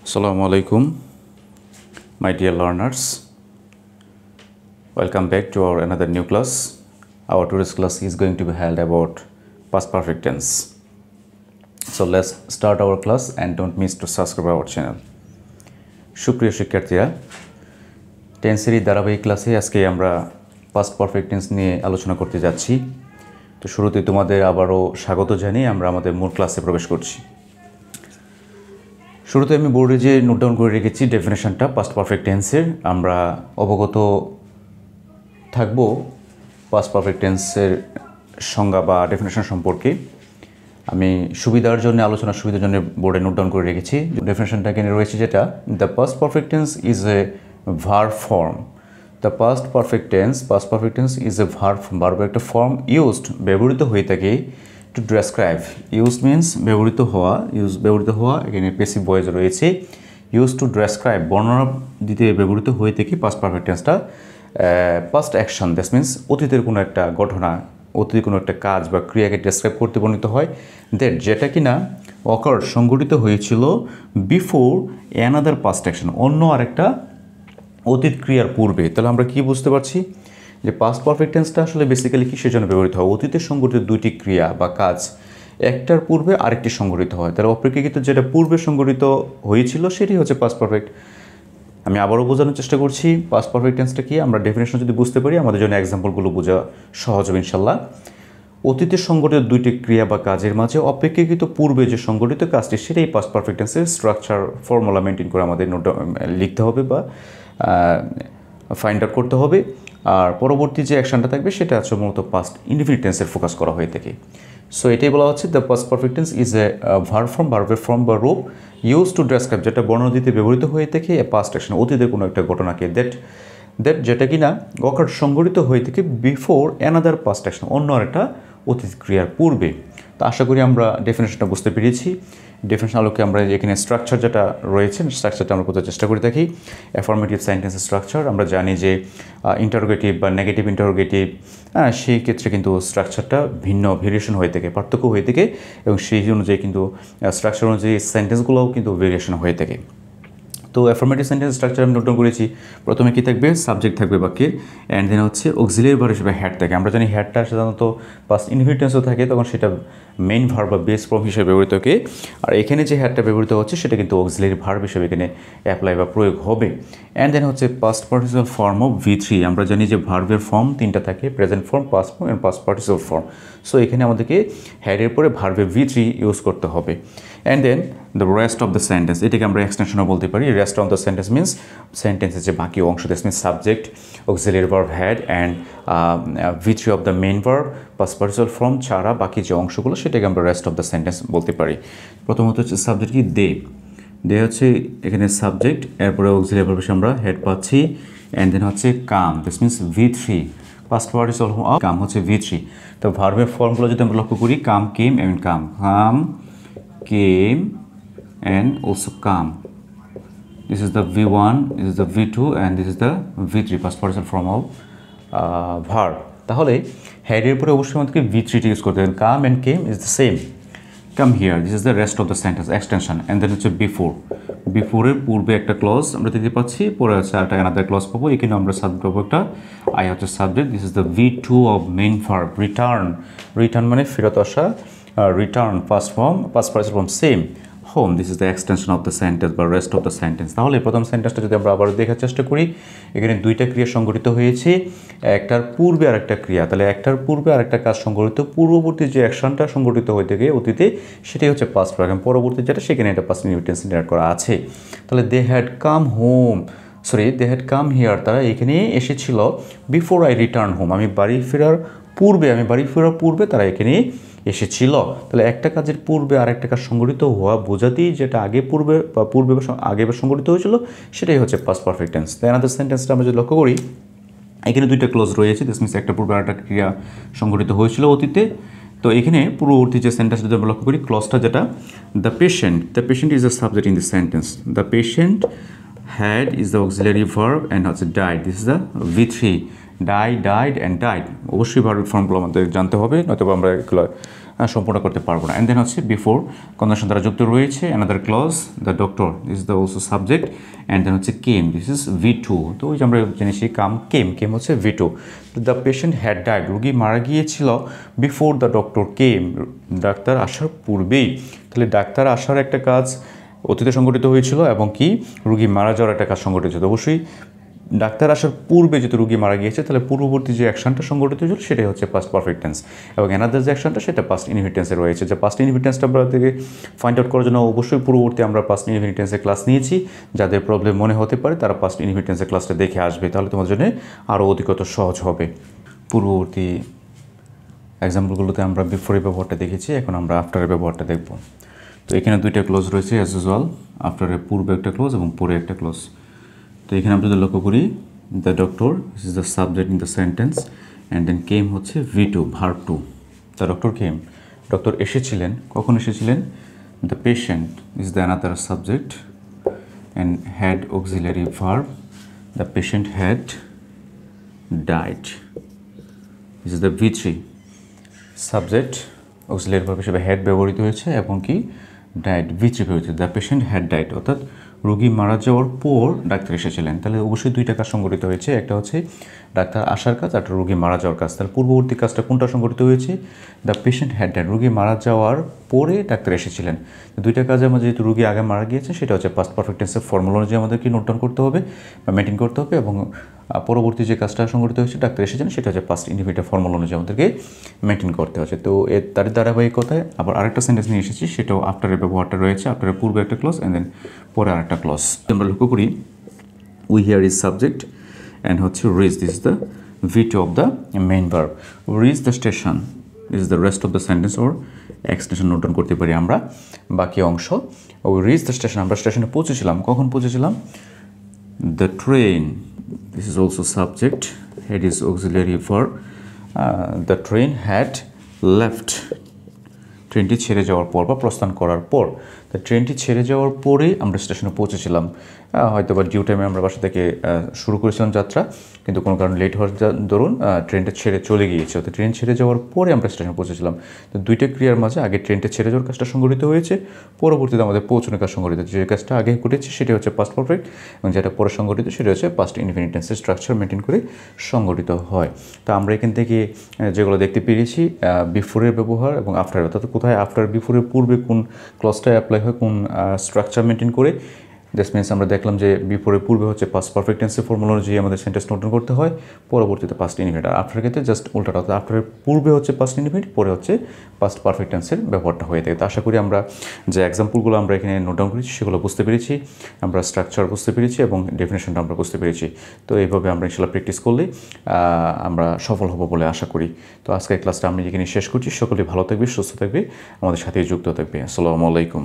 Assalamu alaikum, my dear learners. Welcome back to our another new class. Our today's class is going to be held about past perfect tense. So let's start our class and don't miss to subscribe our channel. সুপ্রিয় শিক্ষার্থীরা, টেন্সের ধারাবাহিক ক্লাসে আজকে আমরা past perfect tense নিয়ে আলোচনা করতে যাচ্ছি। তো শুরুতে তোমাদের আবারও স্বাগত জানিয়ে আমরা আমাদের মূল ক্লাসে প্রবেশ করছি। শুরুতে আমি বোর্ডে যে নোট ডাউন করে রেখেছি ডেফিনেশনটা পাস্ট পারফেক্ট টেন্সের, আমরা অবগত থাকব পাস্ট পারফেক্ট টেন্সের সংজ্ঞা বা ডেফিনেশন সম্পর্কে। আমি সুবিধার জন্য আলোচনার সুবিধার জন্য বোর্ডে নোট ডাউন করে রেখেছি। ডেফিনেশনটা এখানে রয়েছে যেটা, the past perfect tense is a verb form. The past perfect tense is a verb form, ভার্বের একটা ফর্ম ইউজড ব্যবহৃত হয়ে থাকে টু ডেসক্রাইব। ইউজ মিনস ব্যবহৃত হওয়া, এখানে প্যাসিভ ভয়েস রয়েছে। ইউজ টু ডেসক্রাইব বর্ণনা দিতে ব্যবহৃত হয়ে থাকে পাস্ট পারফেক্ট টেন্সটা। পাস্ট অ্যাকশন, দ্যাট মিনস অতীতের কোনো একটা ঘটনা, অতীতের কোনো একটা কাজ বা ক্রিয়াকে ডেসক্রাইব করতে বর্ণিত হয়। দ্যাট যেটা কিনা অকার সংঘটিত হয়েছিল বিফোর অ্যানাদার পাস্ট অ্যাকশন, অন্য আরেকটা অতীত ক্রিয়ার পূর্বে। তাহলে আমরা কি বুঝতে পারছি যে পাস্ট পারফেক্ট টেন্সটা আসলে বেসিক্যালি কিসের জন্য ব্যবহৃত হয়? অতীতের সংঘটিত দুইটি ক্রিয়া বা কাজ একটার পূর্বে আরেকটি সংঘটিত হয়। তাহলে অপেক্ষাকৃত যেটা পূর্বে সংঘটিত হয়েছিল সেটি হচ্ছে পাস্ট পারফেক্ট। আমি আবারও বোঝানোর চেষ্টা করছি পাস্ট পারফেক্ট টেন্সটা কি। আমরা ডেফিনেশন যদি বুঝতে পারি আমাদের জন্য এক্সাম্পলগুলো বোঝা সহজ হবে ইনশাল্লাহ। অতীতের সংঘটিত দুইটি ক্রিয়া বা কাজের মাঝে অপেক্ষাকৃত পূর্বে যে সংঘটিত কাজটি সেটাই পাস্ট পারফেক্ট টেন্সের স্ট্রাকচার ফর্মুলা মেনটেন করে আমাদের নোট লিখতে হবে বা ফাইন্ড আউট করতে হবে। আর পরবর্তী যে অ্যাকশনটা থাকবে সেটা হচ্ছে মূলত পাস্ট ইনডিফিনিট টেন্সের ফোকাস করা হয়ে থাকে। সো এটাই বলা হচ্ছে the past perfect tense is a verb form, ভার্বের ফর্ম বা রূপ ইউজ টু ডেসক্রাইব, যেটা বর্ণনা দিতে ব্যবহৃত হয়ে থাকে এ পাস্ট অ্যাকশন, অতীতের কোনো একটা ঘটনাকে। দ্যাট যেটা কিনা অকার সংঘটিত হয়ে থাকে বিফোর অ্যানাদার পাস্ট অ্যাকশন, অন্য আরেকটা অতীত ক্রিয়ার পূর্বে। তো আশা করি আমরা ডেফিনেশনটা বুঝতে পেরেছি। ডেফিনেশন আলোকে আমরা এখানে স্ট্রাকচার যেটা রয়েছে স্ট্রাকচারটা আমরা বোঝার চেষ্টা করে থাকি। অ্যাফার্মেটিভ সেন্টেন্সের স্ট্রাকচার আমরা জানি যে ইন্টারোগেটিভ বা নেগেটিভ ইন্টারোগেটিভ, সেই ক্ষেত্রে কিন্তু স্ট্রাকচারটা ভিন্ন ভেরিয়েশন হয়ে থাকে, পার্থক্য হয়ে থাকে, এবং সেই অনুযায়ী কিন্তু স্ট্রাকচার অনুযায়ী সেন্টেন্সগুলোও কিন্তু ভেরিয়েশন হয়ে থাকে। তো অ্যাফার্মেটিভ সেন্টেন্স স্ট্রাকচার আমি নোট ডাউন করেছি। প্রথমে কী থাকবে? সাবজেক্ট থাকবে বাক্যের, অ্যান্ড দেন হচ্ছে অক্সিলিয়ারি ভার্ব হিসেবে হ্যাড থাকে। আমরা জানি হ্যাডটা সাধারণত পাস্ট ইনডিফিনিট টেন্সও থাকে, তখন সেটা মেইন ভার্ব বা বেস ফর্ম হিসেবে ব্যবহৃত থাকে। আর এখানে যে হ্যাডটা ব্যবহৃত হচ্ছে সেটা কিন্তু অক্সিলিয়ারি ভার্ব হিসেবে এখানে অ্যাপ্লাই বা প্রয়োগ হবে। অ্যান্ড দেন হচ্ছে past participle form of V3। আমরা জানি যে ভার্বের ফর্ম তিনটা থাকে, present form, past form and past participle form. So এখানে আমাদেরকে হ্যাডের পরে ভার্বের V3 ইউজ করতে হবে। And then the rest of the sentence, এটাকে আমরা এক্সটেনশনও বলতে পারি। Rest of the sentence means সেন্টেন্সের যে বাকি অংশ, that means subject, auxiliary verb had and V3 of the main verb, past participle form ছাড়া বাকি যে অংশগুলো সেটাকে আমরা রেস্ট অফ দ্য সেন্টেন্স বলতে পারি। প্রথমত হচ্ছে সাবজেক্ট কি? দে হচ্ছে এখানে সাবজেক্ট, এরপরে অক্সিলিয়ারি ভার্ব আমরা হেড পাচ্ছি, অ্যান্ড দেন হচ্ছে come, that means V3, past participle of come হচ্ছে V3। তো ভার্বের ফর্মগুলো যদি আমরা লক্ষ্য করি, come, came and come, came and also come. This is the V1, this is the V2 and this is the V3, past participle form of verb. তাহলে হেডের পরে অবশ্যই আমাদেরকে V3 ইউজ করতে হবে। Come and came is the same. Come here, this is the rest of the sentence extension. And then হচ্ছে বিফোরের পূর্বে একটা ক্লজ আমরা দিতে পাচ্ছি, পরে হচ্ছে একটা অ্যানাদার ক্লজ পাবো। এখানে আমরা সাবজেক্ট পাবো একটা, আই হচ্ছে subject, this is the V2 of main verb return মানে ফেরত আসা, return past participle form same. Home, this is the extension of the sentence বা রেস্ট অফ দ্য সেন্টেন্স। তাহলে প্রথম সেন্টেন্সটা যদি আমরা আবার দেখার চেষ্টা করি, এখানে দুইটা ক্রিয়া সংঘটিত হয়েছে, একটার পূর্বে আর একটা ক্রিয়া। তাহলে একটার পূর্বে আর একটা কাজ সংঘটিত, পূর্ববর্তী যে অ্যাকশনটা সংঘটিত হয়ে থাকে অতীতে সেটাই হচ্ছে পাস্ট পারফেক্ট, পরবর্তী যেটা সেখানে একটা পাস্ট ইনডিফিনিট টেন্স ইন্টার করা আছে। তাহলে দে হ্যাড কাম হিয়ার, তারা এখানে এসেছিল বিফোর আই রিটার্ন হোম, আমি বাড়ি ফেরার পূর্বে তারা এখানে এসেছিল। তাহলে একটা কাজের পূর্বে আর একটা কাজ সংঘটিত হওয়া বোঝাতেই যেটা আগে সংঘটিত হয়েছিল সেটাই হচ্ছে পাস্ট পারফেক্ট টেন্স। তাই আমাদের সেন্টেন্সটা আমরা যদি লক্ষ্য করি, এখানে দুইটা ক্লজ রয়েছে, দিস মিনস একটা পূর্বে আর একটা ক্রিয়া সংঘটিত হয়েছিল অতীতে। তো এখানে পূর্ববর্তী যে সেন্টেন্সটা যদি আমরা লক্ষ্য করি, ক্লজটা যেটা, the patient is the subject in this sentence, the patient had is the auxiliary verb and also died, this is the V3, died and died, অবশ্যই ভার্বের ফর্মগুলো আমাদের জানতে হবে, নয়তো আমরা এগুলো সম্পূর্ণ করতে পারবো না। অ্যান্ড দেন হচ্ছে বিফোর কন্ডিশন দ্বারা যুক্ত রয়েছে another clause the doctor, this is the also subject. And then হচ্ছে কেম, দিস ইজ V2। তো ওই যে আমরা জেনেছি কেম হচ্ছে V2। The patient had died, রুগী মারা গিয়েছিল before the doctor came, doctor আসার পূর্বেই। তাহলে ডাক্তার আসার একটা কাজ অতীতে সংঘটিত হয়েছিল এবং কি রুগী মারা যাওয়ার একটা কাজ সংঘটিত হয়েছিল। অবশ্যই ডাক্তার আসার পূর্বে যদি রুগী মারা গিয়েছে তাহলে পূর্ববর্তী যে অ্যাকশনটা সংঘটিত হয়েছিল সেটাই হচ্ছে পাস্ট পারফেক্ট টেন্স, এবং অ্যানাদার যে অ্যাকশনটা সেটা পাস্ট ইনডিফিনিট টেন্সে রয়েছে। যে পাস্ট ইনডিফিনিট টেন্সটা আমরা থেকে ফাইন্ড আউট করার জন্য অবশ্যই পূর্ববর্তী আমরা পাস্ট ইনডিফিনিট টেন্সের ক্লাস নিয়েছি। যাদের প্রবলেম মনে হতে পারে তারা পাস্ট ইনডিফিনিট টেন্সের ক্লাসটা দেখে আসবে, তাহলে তোমাদের জন্য আরও অধিকত সহজ হবে। পূর্ববর্তী এক্সাম্পলগুলোতে আমরা বিফোরের ব্যবহারটা দেখেছি, এখন আমরা আফটারের ব্যবহারটা দেখব। তো এখানে দুইটা ক্লোজ রয়েছে অ্যাজ ইউজুয়াল, আফটারের পূর্বে একটা ক্লোজ এবং পরে একটা ক্লোজ। তো এখানে আমরা যদি লক্ষ্য করি, the doctor, this is the subject in the sentence, and then came হচ্ছে V2, verb 2। The doctor came, doctor এসেছিলেন, কখন এসেছিলেন? The patient is the another subject and had auxiliary verb, the patient had died, this is the V3। Subject auxiliary verb হিসেবে had ব্যবহৃত হয়েছে এবং কি died V3 ব্যবহৃত, দ্য পেশেন্ট হ্যাড ডাইড, অর্থাৎ রোগী মারা যাওয়ার পর ডাক্তার এসেছিলেন। তাহলে অবশ্যই দুইটা কাজ সংঘটিত হয়েছে, একটা হচ্ছে ডাক্তার আসার কাজ, একটা রোগী মারা যাওয়ার কাজ। তাহলে পূর্ববর্তী কাজটা কোনটা সংঘটিত হয়েছে? দ্য পেশেন্ট হ্যাড ডাইড, রোগী মারা যাওয়ার পরে ডাক্তার এসেছিলেন। দুইটা কাজে আমাদের যেহেতু রোগী আগে মারা গিয়েছে সেটা হচ্ছে পাস্ট পারফেক্ট টেন্সের ফর্মুলা অনুযায়ী আমাদেরকে নোট ডাউন করতে হবে বা মেনটেন করতে হবে, এবং পরবর্তী যে কাজটা সংঘটিত হয়েছে ডাক্তার এসেছেন সেটা হচ্ছে পাস্ট ইনডিফিনিট ফর্মুলা অনুযায়ী আমাদেরকে মেনটেন করতে হচ্ছে। তো এর তার ধারাবাহিকতায় আবার আরেকটা সেন্টেন্স নিয়ে এসেছি, সেটাও আফটারের ব্যবহারটা রয়েছে, আফটারের পূর্বে একটা ক্লজ অ্যান্ড দেন পরে আরেকটা ক্লজ। আমরা লক্ষ্য করি we here is subject and হচ্ছে reach, this is the V2 of the main verb. Reach the station is the rest of the sentence or extension note down করতে পারি আমরা বাকি অংশ। ওই রিচ দ্য স্টেশন, আমরা স্টেশনে পৌঁছেছিলাম, কখন পৌঁছেছিলাম? The train, this is also subject, head is auxiliary verb, the train had left, ট্রেনটি ছেড়ে যাওয়ার পর বা প্রস্থান করার পর। তো ট্রেনটি ছেড়ে যাওয়ার পরে আমরা স্টেশনে পৌঁছেছিলাম, হয়তো বা ডিউ টাইমে আমরা বাসা থেকে শুরু করেছিলাম যাত্রা, কিন্তু কোনো কারণে লেট হওয়ার দরুন ট্রেনটা ছেড়ে চলে গিয়েছে, তো ট্রেন ছেড়ে যাওয়ার পরে আমরা স্টেশনে পৌঁছেছিলাম। তো দুইটা ক্রিয়ার মাঝে আগে ট্রেনটা ছেড়ে যাওয়ার কাজটা সংঘটিত হয়েছে, পরবর্তীতে আমাদের পৌঁছানোর কাজ সংঘটিত হয়েছে। যে কাজটা আগে ঘটেছে সেটা হচ্ছে পাস্ট পারফেক্ট, এবং যেটা পরে সংঘটিত সেটা হচ্ছে পাস্ট ইনডিফিনিট টেন্সের স্ট্রাকচার মেনটেন করে সংঘটিত হয়। তো আমরা এখান থেকে যেগুলো দেখতে পেরেছি বিফোরের ব্যবহার এবং আফটারের, অর্থাৎ কোথায় আফটার বিফোরের পূর্বে কোন ক্লজটা অ্যাপ্লাই হয়, কোন স্ট্রাকচার মেনটেন করে। দ্যাটস মিনস আমরা দেখলাম যে বিফোরের পূর্বে হচ্ছে পাস্ট পারফেক্ট টেন্সের ফর্মুলা অনুযায়ী আমাদের সেন্টেন্স নোট ডাউন করতে হয়, পরবর্তীতে পাস্ট ইনডিফিনিট। আর আফটারের ক্ষেত্রে জাস্ট উল্টাটা, অর্থাৎ আফটারের পূর্বে হচ্ছে পাস্ট ইনডিফিনিট, পরে হচ্ছে পাস্ট পারফেক্ট টেন্সের ব্যবহারটা হয়ে থাকে। তো আশা করি আমরা যে এক্সাম্পলগুলো আমরা এখানে নোট ডাউন করেছি সেগুলো বুঝতে পেরেছি, আমরা স্ট্রাকচার বুঝতে পেরেছি এবং ডেফিনেশনটা আমরা বুঝতে পেরেছি। তো এইভাবে আমরা ইনশাআল্লাহ প্র্যাকটিস করলে আমরা সফল হব বলে আশা করি। তো আজকের ক্লাসটা আমি এখানে শেষ করছি। সকলেই ভালো থাকবে, সুস্থ থাকবে, আমাদের সাথে যুক্ত থাকবে। আসসালামু আলাইকুম।